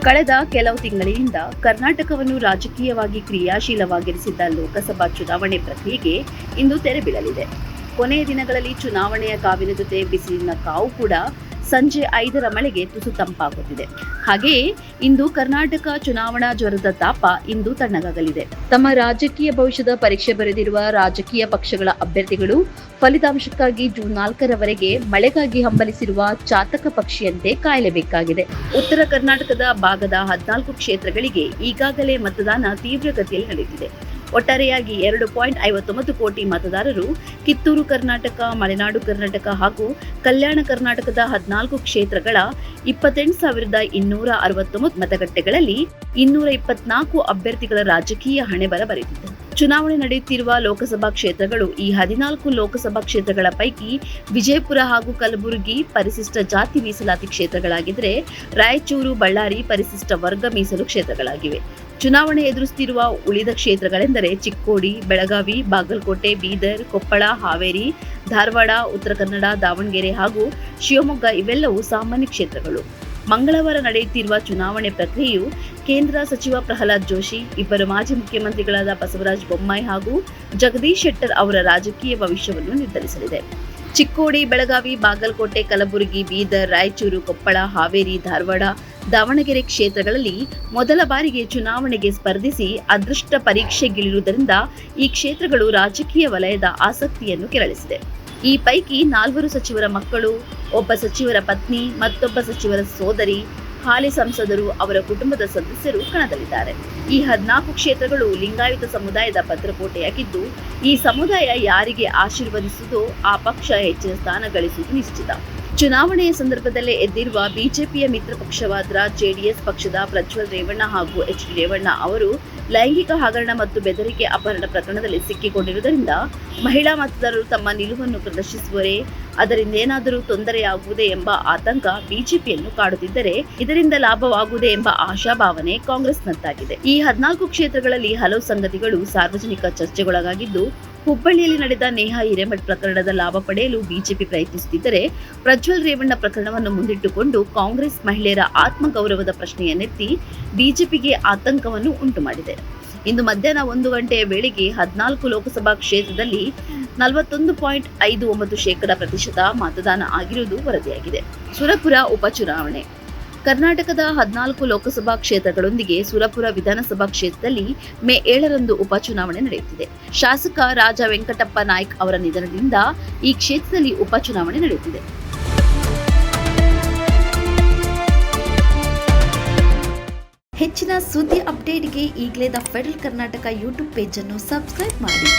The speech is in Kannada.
ಕಳೆದ ಕೆಲವು ತಿಂಗಳಿನಿಂದ ಕರ್ನಾಟಕವನ್ನು ರಾಜಕೀಯವಾಗಿ ಕ್ರಿಯಾಶೀಲವಾಗಿರಿಸಿದ್ದ ಲೋಕಸಭಾ ಚುನಾವಣೆ ಪ್ರಕ್ರಿಯೆಗೆ ಇಂದು ತೆರೆ ಬೀಳಲಿದೆ. ಕೊನೆಯ ದಿನಗಳಲ್ಲಿ ಚುನಾವಣೆಯ ಕಾವಿನ ಜೊತೆ ಬಿಸಿಲಿನ ಕಾವು ಕೂಡ ಸಂಜೆ 5ರ ಮಳೆಗೆ ತುಸು ತಂಪಾಗುತ್ತಿದೆ. ಹಾಗೆಯೇ ಇಂದು ಕರ್ನಾಟಕ ಚುನಾವಣಾ ಜ್ವರದ ತಾಪ ಇಂದು ತಣ್ಣಗಾಗಲಿದೆ. ತಮ್ಮ ರಾಜಕೀಯ ಭವಿಷ್ಯದ ಪರೀಕ್ಷೆ ಬರೆದಿರುವ ರಾಜಕೀಯ ಪಕ್ಷಗಳ ಅಭ್ಯರ್ಥಿಗಳು ಫಲಿತಾಂಶಕ್ಕಾಗಿ ಜೂನ್ 4ರವರೆಗೆ ಮಳೆಗಾಗಿ ಹಂಬಲಿಸಿರುವ ಚಾತಕ ಪಕ್ಷಿಯಂತೆ ಕಾಯಲೇಬೇಕಾಗಿದೆ. ಉತ್ತರ ಕರ್ನಾಟಕದ ಭಾಗದ 14 ಕ್ಷೇತ್ರಗಳಿಗೆ ಈಗಾಗಲೇ ಮತದಾನ ತೀವ್ರಗತಿಯಲ್ಲಿ ನಡೆಯುತ್ತಿದೆ. ಒಟ್ಟಾರೆಯಾಗಿ 2.59 ಕೋಟಿ ಮತದಾರರು ಕಿತ್ತೂರು ಕರ್ನಾಟಕ, ಮಲೆನಾಡು ಕರ್ನಾಟಕ ಹಾಗೂ ಕಲ್ಯಾಣ ಕರ್ನಾಟಕದ 14 ಕ್ಷೇತ್ರಗಳ 28,269 ಮತಗಟ್ಟೆಗಳಲ್ಲಿ 224 ಅಭ್ಯರ್ಥಿಗಳ ರಾಜಕೀಯ ಹಣೆಬರ ಬರೆದಿದ್ದರು. ಚುನಾವಣೆ ನಡೆಯುತ್ತಿರುವ ಲೋಕಸಭಾ ಕ್ಷೇತ್ರಗಳು ಈ 14 ಲೋಕಸಭಾ ಕ್ಷೇತ್ರಗಳ ಪೈಕಿ ವಿಜಯಪುರ ಹಾಗೂ ಕಲಬುರಗಿ ಪರಿಶಿಷ್ಟ ಜಾತಿ ಮೀಸಲಾತಿ ಕ್ಷೇತ್ರಗಳಾಗಿದ್ದರೆ, ರಾಯಚೂರು, ಬಳ್ಳಾರಿ ಪರಿಶಿಷ್ಟ ವರ್ಗ ಮೀಸಲು ಕ್ಷೇತ್ರಗಳಾಗಿವೆ. ಚುನಾವಣೆ ಎದುರಿಸುತ್ತಿರುವ ಉಳಿದ ಕ್ಷೇತ್ರಗಳೆಂದರೆ ಚಿಕ್ಕೋಡಿ, ಬೆಳಗಾವಿ, ಬಾಗಲಕೋಟೆ, ಬೀದರ್, ಕೊಪ್ಪಳ, ಹಾವೇರಿ, ಧಾರವಾಡ, ಉತ್ತರ ಕನ್ನಡ, ದಾವಣಗೆರೆ ಹಾಗೂ ಶಿವಮೊಗ್ಗ ಇವೆಲ್ಲವೂ ಸಾಮಾನ್ಯ ಕ್ಷೇತ್ರಗಳು. ಮಂಗಳವಾರ ನಡೆಯುತ್ತಿರುವ ಚುನಾವಣೆ ಪ್ರಕ್ರಿಯೆಯು ಕೇಂದ್ರ ಸಚಿವ ಪ್ರಹ್ಲಾದ್ ಜೋಶಿ, ಇಬ್ಬರು ಮಾಜಿ ಮುಖ್ಯಮಂತ್ರಿಗಳಾದ ಬಸವರಾಜ ಬೊಮ್ಮಾಯಿ ಹಾಗೂ ಜಗದೀಶ್ ಶೆಟ್ಟರ್ ಅವರ ರಾಜಕೀಯ ಭವಿಷ್ಯವನ್ನು ನಿರ್ಧರಿಸಲಿದೆ. ಚಿಕ್ಕೋಡಿ, ಬೆಳಗಾವಿ, ಬಾಗಲಕೋಟೆ, ಕಲಬುರಗಿ, ಬೀದರ್, ರಾಯಚೂರು, ಕೊಪ್ಪಳ, ಹಾವೇರಿ, ಧಾರವಾಡ, ದಾವಣಗೆರೆ ಕ್ಷೇತ್ರಗಳಲ್ಲಿ ಮೊದಲ ಬಾರಿಗೆ ಚುನಾವಣೆಗೆ ಸ್ಪರ್ಧಿಸಿ ಅದೃಷ್ಟ ಪರೀಕ್ಷೆಗಿಳಿರುವುದರಿಂದ ಈ ಕ್ಷೇತ್ರಗಳು ರಾಜಕೀಯ ವಲಯದ ಆಸಕ್ತಿಯನ್ನು ಕೆರಳಿಸಿದೆ. ಈ ಪೈಕಿ 4 ಸಚಿವರ ಮಕ್ಕಳು, ಒಬ್ಬ ಸಚಿವರ ಪತ್ನಿ, ಮತ್ತೊಬ್ಬ ಸಚಿವರ ಸೋದರಿ, ಹಾಲಿ ಸಂಸದರು, ಅವರ ಕುಟುಂಬದ ಸದಸ್ಯರು ಕಣದಲ್ಲಿದ್ದಾರೆ. ಈ 14 ಕ್ಷೇತ್ರಗಳು ಲಿಂಗಾಯತ ಸಮುದಾಯದ ಭದ್ರಕೋಟೆಯಾಗಿದ್ದು, ಈ ಸಮುದಾಯ ಯಾರಿಗೆ ಆಶೀರ್ವದಿಸುವುದೋ ಆ ಪಕ್ಷ ಹೆಚ್ಚಿನ ಸ್ಥಾನ ಗಳಿಸುವುದು ನಿಶ್ಚಿತ. ಚುನಾವಣೆಯ ಸಂದರ್ಭದಲ್ಲೇ ಎದ್ದಿರುವ ಬಿಜೆಪಿಯ ಮಿತ್ರ ಪಕ್ಷವಾದ ಜೆಡಿಎಸ್ ಪಕ್ಷದ ಪ್ರಜ್ವಲ್ ರೇವಣ್ಣ ಹಾಗೂ ಎಚ್ ಡಿ ರೇವಣ್ಣ ಅವರು ಲೈಂಗಿಕ ಹಗರಣ ಮತ್ತು ಬೆದರಿಕೆ ಅಪಹರಣ ಪ್ರಕರಣದಲ್ಲಿ ಸಿಕ್ಕಿಕೊಂಡಿರುವುದರಿಂದ ಮಹಿಳಾ ಮತದಾರರು ತಮ್ಮ ನಿಲುವನ್ನು ಪ್ರದರ್ಶಿಸುವರೇ, ಅದರಿಂದ ಏನಾದರೂ ತೊಂದರೆಯಾಗುವುದೇ ಎಂಬ ಆತಂಕ ಬಿಜೆಪಿಯನ್ನು ಕಾಡುತ್ತಿದ್ದರೆ, ಇದರಿಂದ ಲಾಭವಾಗುವುದೇ ಎಂಬ ಆಶಾಭಾವನೆ ಕಾಂಗ್ರೆಸ್ನದ್ದಾಗಿದೆ. ಈ 14 ಕ್ಷೇತ್ರಗಳಲ್ಲಿ ಹಲವು ಸಂಗತಿಗಳು ಸಾರ್ವಜನಿಕ ಚರ್ಚೆಗೊಳಗಾಗಿದ್ದು, ಹುಬ್ಬಳ್ಳಿಯಲ್ಲಿ ನಡೆದ ನೇಹಾ ಹಿರೇಮಠ್ ಪ್ರಕರಣದ ಲಾಭ ಪಡೆಯಲು ಬಿಜೆಪಿ ಪ್ರಯತ್ನಿಸುತ್ತಿದ್ದರೆ, ಪ್ರಜ್ವಲ್ ರೇವಣ್ಣ ಪ್ರಕರಣವನ್ನು ಮುಂದಿಟ್ಟುಕೊಂಡು ಕಾಂಗ್ರೆಸ್ ಮಹಿಳೆಯರ ಆತ್ಮಗೌರವದ ಪ್ರಶ್ನೆಯನ್ನೆತ್ತಿ ಬಿಜೆಪಿಗೆ ಆತಂಕವನ್ನು ಉಂಟು ಮಾಡಿದೆ. ಇಂದು ಮಧ್ಯಾಹ್ನ 1 ಗಂಟೆಯ ವೇಳೆಗೆ 14 ಲೋಕಸಭಾ ಕ್ಷೇತ್ರದಲ್ಲಿ 41.59% ಮತದಾನ ಆಗಿರುವುದು ವರದಿಯಾಗಿದೆ. ಸುರಪುರ ಉಪಚುನಾವಣೆ. ಕರ್ನಾಟಕದ 14 ಲೋಕಸಭಾ ಕ್ಷೇತ್ರಗಳೊಂದಿಗೆ ಸುರಪುರ ವಿಧಾನಸಭಾ ಕ್ಷೇತ್ರದಲ್ಲಿ ಮೇ 7ರಂದು ಉಪಚುನಾವಣೆ ನಡೆಯುತ್ತಿದೆ. ಶಾಸಕ ರಾಜ ವೆಂಕಟಪ್ಪ ನಾಯ್ಕ್ ಅವರ ನಿಧನದಿಂದ ಈ ಕ್ಷೇತ್ರದಲ್ಲಿ ಉಪಚುನಾವಣೆ ನಡೆಯುತ್ತಿದೆ. ಹೆಚ್ಚಿನ ಸುದ್ದಿ ಅಪ್ಡೇಟ್ಗೆ ಈಗಲೇ the federal Karnataka YouTube page ಅನ್ನು ಸಬ್ಸ್ಕ್ರೈಬ್ ಮಾಡಿ.